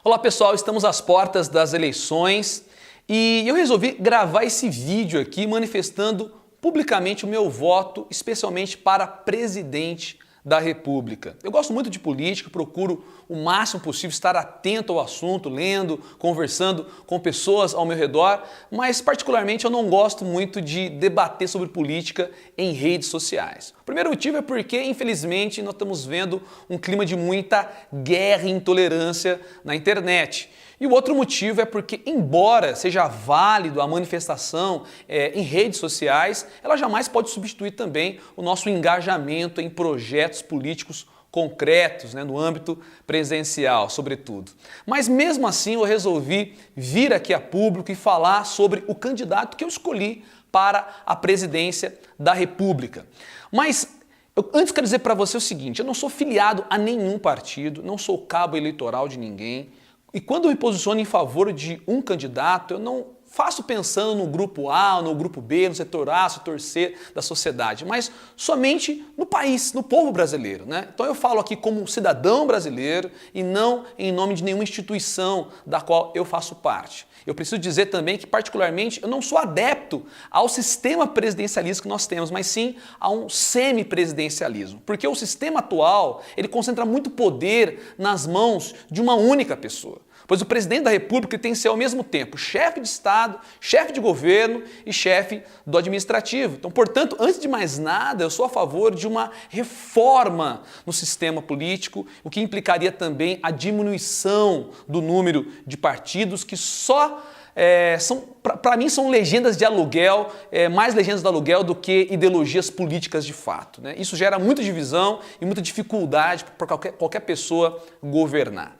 Olá pessoal, estamos às portas das eleições e eu resolvi gravar esse vídeo aqui manifestando publicamente o meu voto, especialmente para presidente da República. Eu gosto muito de política, procuro o máximo possível estar atento ao assunto, lendo, conversando com pessoas ao meu redor, mas particularmente eu não gosto muito de debater sobre política em redes sociais. O primeiro motivo é porque, infelizmente, nós estamos vendo um clima de muita guerra e intolerância na internet. E o outro motivo é porque, embora seja válido a manifestação em redes sociais, ela jamais pode substituir também o nosso engajamento em projetos políticos concretos, no âmbito presidencial, sobretudo. Mas mesmo assim eu resolvi vir aqui a público e falar sobre o candidato que eu escolhi para a presidência da República. Mas antes quero dizer para você o seguinte, eu não sou filiado a nenhum partido, não sou cabo eleitoral de ninguém. E quando eu me posiciono em favor de um candidato, eu não faço pensando no grupo A, no grupo B, no setor A, no setor C da sociedade, mas somente no país, no povo brasileiro, Então eu falo aqui como cidadão brasileiro e não em nome de nenhuma instituição da qual eu faço parte. Eu preciso dizer também que, particularmente, eu não sou adepto ao sistema presidencialista que nós temos, mas sim a um semipresidencialismo. Porque o sistema atual, ele concentra muito poder nas mãos de uma única pessoa. Pois o presidente da República tem que ser ao mesmo tempo chefe de Estado, chefe de governo e chefe do administrativo. Então, portanto, antes de mais nada, eu sou a favor de uma reforma no sistema político, o que implicaria também a diminuição do número de partidos que só para mim são legendas de aluguel, mais legendas de aluguel do que ideologias políticas de fato. Isso gera muita divisão e muita dificuldade para qualquer pessoa governar.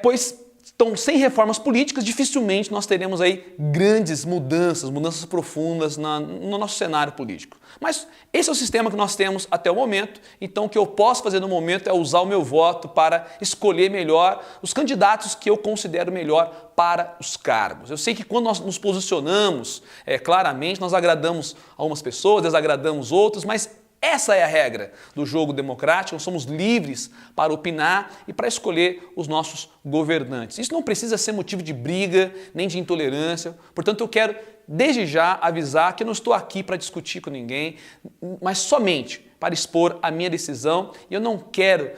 Pois então, sem reformas políticas, dificilmente nós teremos aí grandes mudanças profundas no nosso cenário político. Mas esse é o sistema que nós temos até o momento, então o que eu posso fazer no momento é usar o meu voto para escolher melhor os candidatos que eu considero melhor para os cargos. Eu sei que quando nós nos posicionamos claramente, nós agradamos algumas pessoas, desagradamos outras, mas essa é a regra do jogo democrático, nós somos livres para opinar e para escolher os nossos governantes. Isso não precisa ser motivo de briga, nem de intolerância, portanto eu quero desde já avisar que eu não estou aqui para discutir com ninguém, mas somente para expor a minha decisão e eu não quero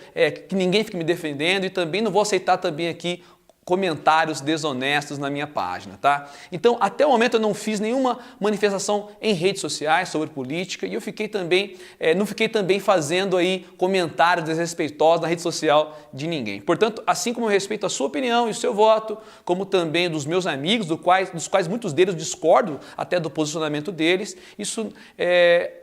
que ninguém fique me defendendo e também não vou aceitar também aqui comentários desonestos na minha página, tá? Então, até o momento eu não fiz nenhuma manifestação em redes sociais sobre política e eu fiquei também, não fiquei também fazendo aí comentários desrespeitosos na rede social de ninguém. Portanto, assim como eu respeito a sua opinião e o seu voto, como também dos meus amigos, dos quais muitos deles discordo até do posicionamento deles, isso,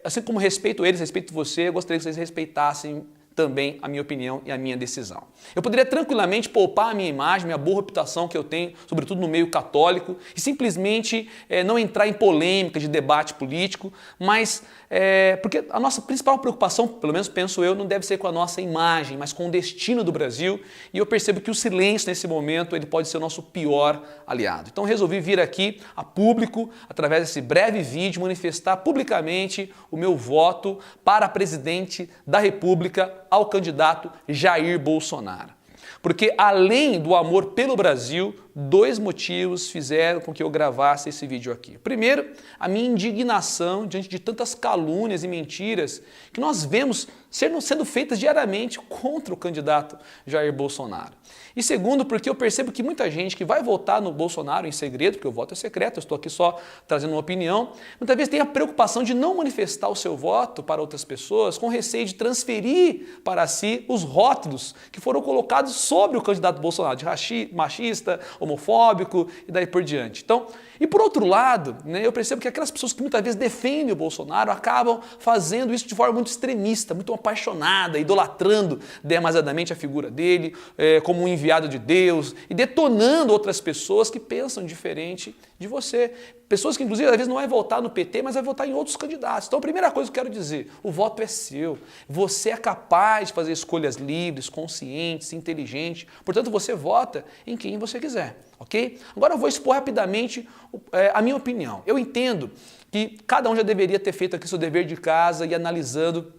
assim como respeito eles, respeito você, eu gostaria que vocês respeitassem também a minha opinião e a minha decisão. Eu poderia tranquilamente poupar a minha imagem, minha boa reputação que eu tenho, sobretudo no meio católico, e simplesmente não entrar em polêmica de debate político, mas porque a nossa principal preocupação, pelo menos penso eu, não deve ser com a nossa imagem, mas com o destino do Brasil, e eu percebo que o silêncio nesse momento ele pode ser o nosso pior aliado. Então resolvi vir aqui a público, através desse breve vídeo, manifestar publicamente o meu voto para presidente da República ao candidato Jair Bolsonaro. Porque além do amor pelo Brasil, dois motivos fizeram com que eu gravasse esse vídeo aqui. Primeiro, a minha indignação diante de tantas calúnias e mentiras que nós vemos sendo feitas diariamente contra o candidato Jair Bolsonaro. E segundo, porque eu percebo que muita gente que vai votar no Bolsonaro em segredo, porque o voto é secreto, eu estou aqui só trazendo uma opinião, muitas vezes tem a preocupação de não manifestar o seu voto para outras pessoas com receio de transferir para si os rótulos que foram colocados sobre o candidato Bolsonaro, de machista, homofóbico e daí por diante. Então, e por outro lado, eu percebo que aquelas pessoas que muitas vezes defendem o Bolsonaro acabam fazendo isso de forma muito extremista, muito apaixonada, idolatrando demasiadamente a figura dele como um enviado de Deus e detonando outras pessoas que pensam diferente de você. Pessoas que, inclusive, às vezes não vai votar no PT, mas vai votar em outros candidatos. Então, a primeira coisa que eu quero dizer, o voto é seu. Você é capaz de fazer escolhas livres, conscientes, inteligentes. Portanto, você vota em quem você quiser, ok? Agora eu vou expor rapidamente a minha opinião. Eu entendo que cada um já deveria ter feito aqui seu dever de casa e analisando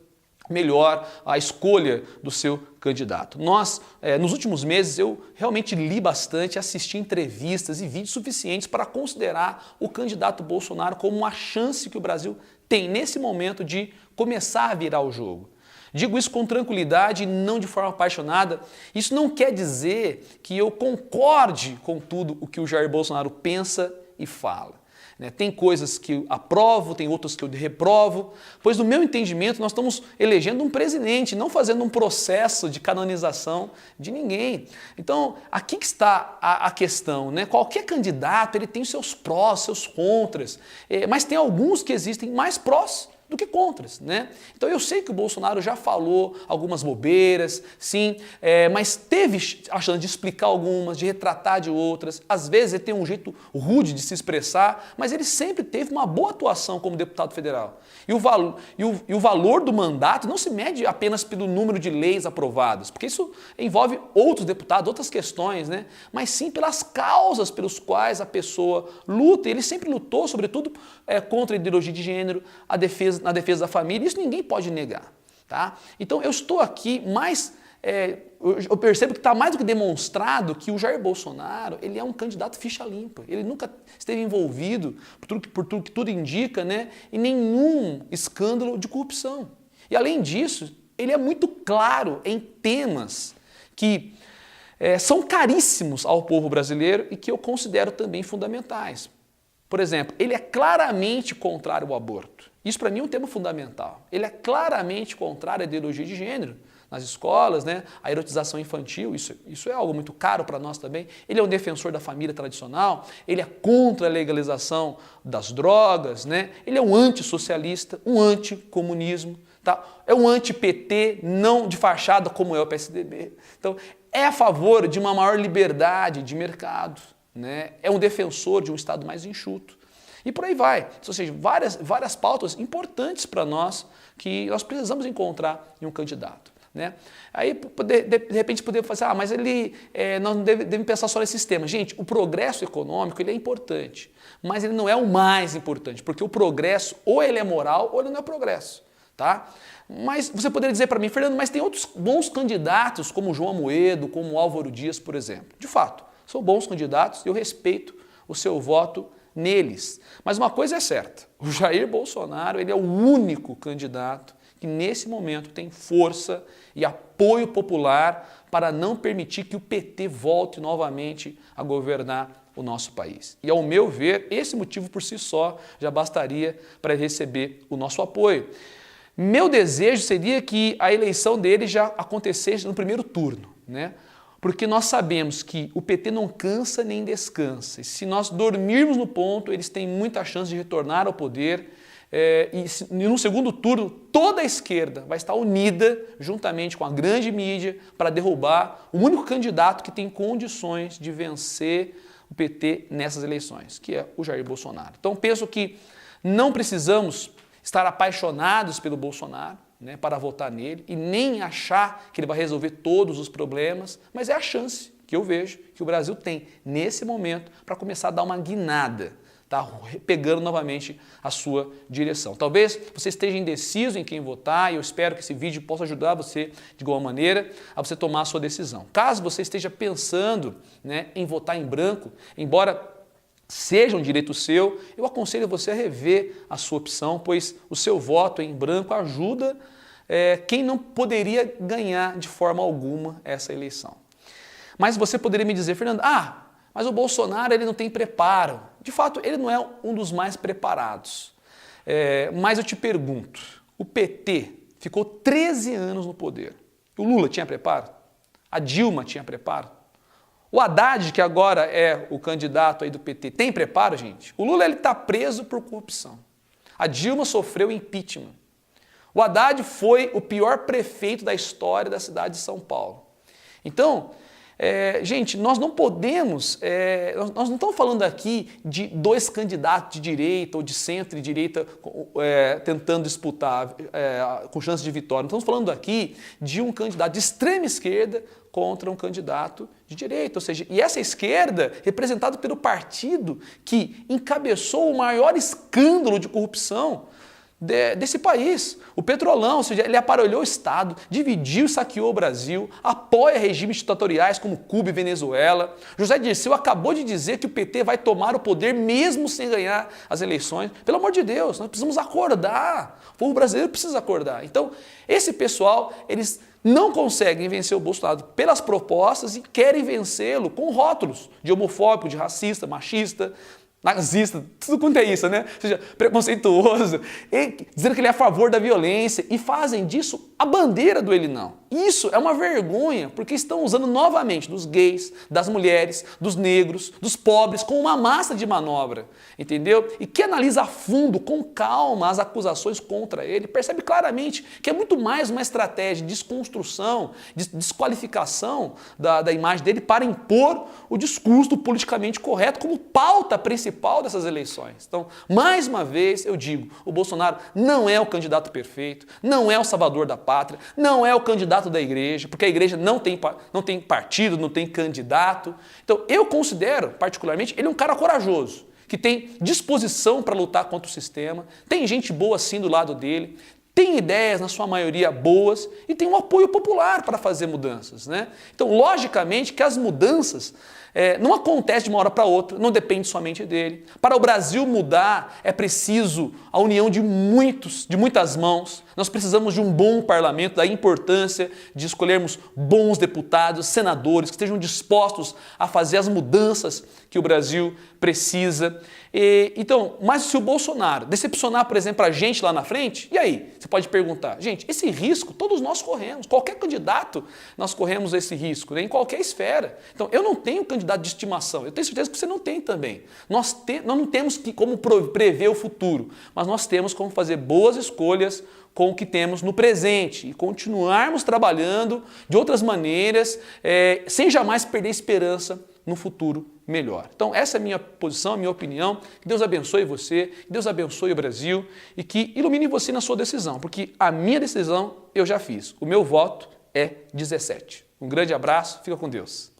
melhor a escolha do seu candidato. Nos últimos meses, eu realmente li bastante, assisti entrevistas e vídeos suficientes para considerar o candidato Bolsonaro como uma chance que o Brasil tem nesse momento de começar a virar o jogo. Digo isso com tranquilidade e não de forma apaixonada. Isso não quer dizer que eu concorde com tudo o que o Jair Bolsonaro pensa e fala. Tem coisas que eu aprovo, tem outras que eu reprovo, pois no meu entendimento nós estamos elegendo um presidente, não fazendo um processo de canonização de ninguém. Então, aqui que está a questão, né? Qualquer candidato ele tem seus prós, seus contras, mas tem alguns que existem mais prós do que contras, né? Então eu sei que o Bolsonaro já falou algumas bobeiras, sim, mas teve a chance de explicar algumas, de retratar de outras. Às vezes ele tem um jeito rude de se expressar, mas ele sempre teve uma boa atuação como deputado federal. E o valor do mandato não se mede apenas pelo número de leis aprovadas, porque isso envolve outros deputados, outras questões, né? Mas sim pelas causas pelas quais a pessoa luta. Ele sempre lutou, sobretudo, contra a ideologia de gênero, na defesa da família, isso ninguém pode negar. Tá? Então eu estou aqui mais, eu percebo que está mais do que demonstrado que o Jair Bolsonaro ele é um candidato ficha limpa, ele nunca esteve envolvido, por tudo que tudo indica, né, em nenhum escândalo de corrupção. E além disso, ele é muito claro em temas que são caríssimos ao povo brasileiro e que eu considero também fundamentais. Por exemplo, ele é claramente contrário ao aborto. Isso para mim é um tema fundamental. Ele é claramente contrário à ideologia de gênero nas escolas, né? A erotização infantil, isso é algo muito caro para nós também. Ele é um defensor da família tradicional, ele é contra a legalização das drogas, né? Ele é um antissocialista, um anticomunismo, tá? É um anti-PT, não de fachada como é o PSDB. Então, é a favor de uma maior liberdade de mercado, né? É um defensor de um Estado mais enxuto. E por aí vai. Ou seja, várias pautas importantes para nós que nós precisamos encontrar em um candidato. Né? Aí, de repente, poderia falar, mas nós não devemos pensar só nesses temas. Gente, o progresso econômico ele é importante, mas ele não é o mais importante, porque o progresso ou ele é moral ou ele não é progresso. Tá? Mas você poderia dizer para mim, Fernando, mas tem outros bons candidatos, como João Amoedo, como Álvaro Dias, por exemplo. De fato, são bons candidatos e eu respeito o seu voto neles. Mas uma coisa é certa, o Jair Bolsonaro ele é o único candidato que nesse momento tem força e apoio popular para não permitir que o PT volte novamente a governar o nosso país. E ao meu ver, esse motivo por si só já bastaria para receber o nosso apoio. Meu desejo seria que a eleição dele já acontecesse no primeiro turno, né? Porque nós sabemos que o PT não cansa nem descansa. E se nós dormirmos no ponto, eles têm muita chance de retornar ao poder. E no segundo turno, toda a esquerda vai estar unida, juntamente com a grande mídia, para derrubar o único candidato que tem condições de vencer o PT nessas eleições, que é o Jair Bolsonaro. Então penso que não precisamos estar apaixonados pelo Bolsonaro, né, para votar nele e nem achar que ele vai resolver todos os problemas, mas é a chance que eu vejo que o Brasil tem nesse momento para começar a dar uma guinada, tá, pegando novamente a sua direção. Talvez você esteja indeciso em quem votar e eu espero que esse vídeo possa ajudar você de alguma maneira a você tomar a sua decisão. Caso você esteja pensando, né, em votar em branco, embora seja um direito seu, eu aconselho você a rever a sua opção, pois o seu voto em branco ajuda quem não poderia ganhar de forma alguma essa eleição. Mas você poderia me dizer, Fernando, mas o Bolsonaro ele não tem preparo. De fato, ele não é um dos mais preparados. Mas eu te pergunto, o PT ficou 13 anos no poder. O Lula tinha preparo? A Dilma tinha preparo? O Haddad, que agora é o candidato aí do PT, tem preparo, gente? O Lula está preso por corrupção. A Dilma sofreu impeachment. O Haddad foi o pior prefeito da história da cidade de São Paulo. Então, gente, nós não podemos, nós não estamos falando aqui de dois candidatos de direita ou de centro e direita tentando disputar com chance de vitória. Não estamos falando aqui de um candidato de extrema esquerda contra um candidato de direita, ou seja, e essa esquerda representada pelo partido que encabeçou o maior escândalo de corrupção desse país. O Petrolão, ou seja, ele aparelhou o Estado, dividiu e saqueou o Brasil, apoia regimes ditatoriais como Cuba e Venezuela. José Dirceu acabou de dizer que o PT vai tomar o poder mesmo sem ganhar as eleições. Pelo amor de Deus, nós precisamos acordar. O povo brasileiro precisa acordar. Então, esse pessoal, eles não conseguem vencer o Bolsonaro pelas propostas e querem vencê-lo com rótulos de homofóbico, de racista, machista, nazista, tudo quanto é isso, né? Ou seja, preconceituoso, dizendo que ele é a favor da violência e fazem disso a bandeira do ele não. Isso é uma vergonha, porque estão usando novamente dos gays, das mulheres, dos negros, dos pobres, como uma massa de manobra, entendeu? E que analisa a fundo, com calma, as acusações contra ele, percebe claramente que é muito mais uma estratégia de desconstrução, de desqualificação da imagem dele para impor o discurso do politicamente correto como pauta principal dessas eleições. Então, mais uma vez, eu digo, o Bolsonaro não é o candidato perfeito, não é o salvador da pátria, não é o candidato da igreja, porque a igreja não tem partido, não tem candidato. Então, eu considero, particularmente, ele um cara corajoso, que tem disposição para lutar contra o sistema, tem gente boa assim do lado dele, tem ideias, na sua maioria, boas e tem um apoio popular para fazer mudanças, né? Então, logicamente, que as mudanças não acontecem de uma hora para outra, não depende somente dele. Para o Brasil mudar, é preciso a união de muitas mãos. Nós precisamos de um bom parlamento, da importância de escolhermos bons deputados, senadores, que estejam dispostos a fazer as mudanças que o Brasil precisa. Então, mas se o Bolsonaro decepcionar, por exemplo, a gente lá na frente, e aí? Você pode perguntar, gente, esse risco todos nós corremos, qualquer candidato nós corremos esse risco, né, em qualquer esfera. Então, eu não tenho candidato de estimação, eu tenho certeza que você não tem também. Nós não temos como prever o futuro, mas nós temos como fazer boas escolhas com o que temos no presente e continuarmos trabalhando de outras maneiras, sem jamais perder esperança no futuro melhor. Então, essa é a minha posição, a minha opinião. Que Deus abençoe você, que Deus abençoe o Brasil e que ilumine você na sua decisão, porque a minha decisão eu já fiz. O meu voto é 17. Um grande abraço, fica com Deus.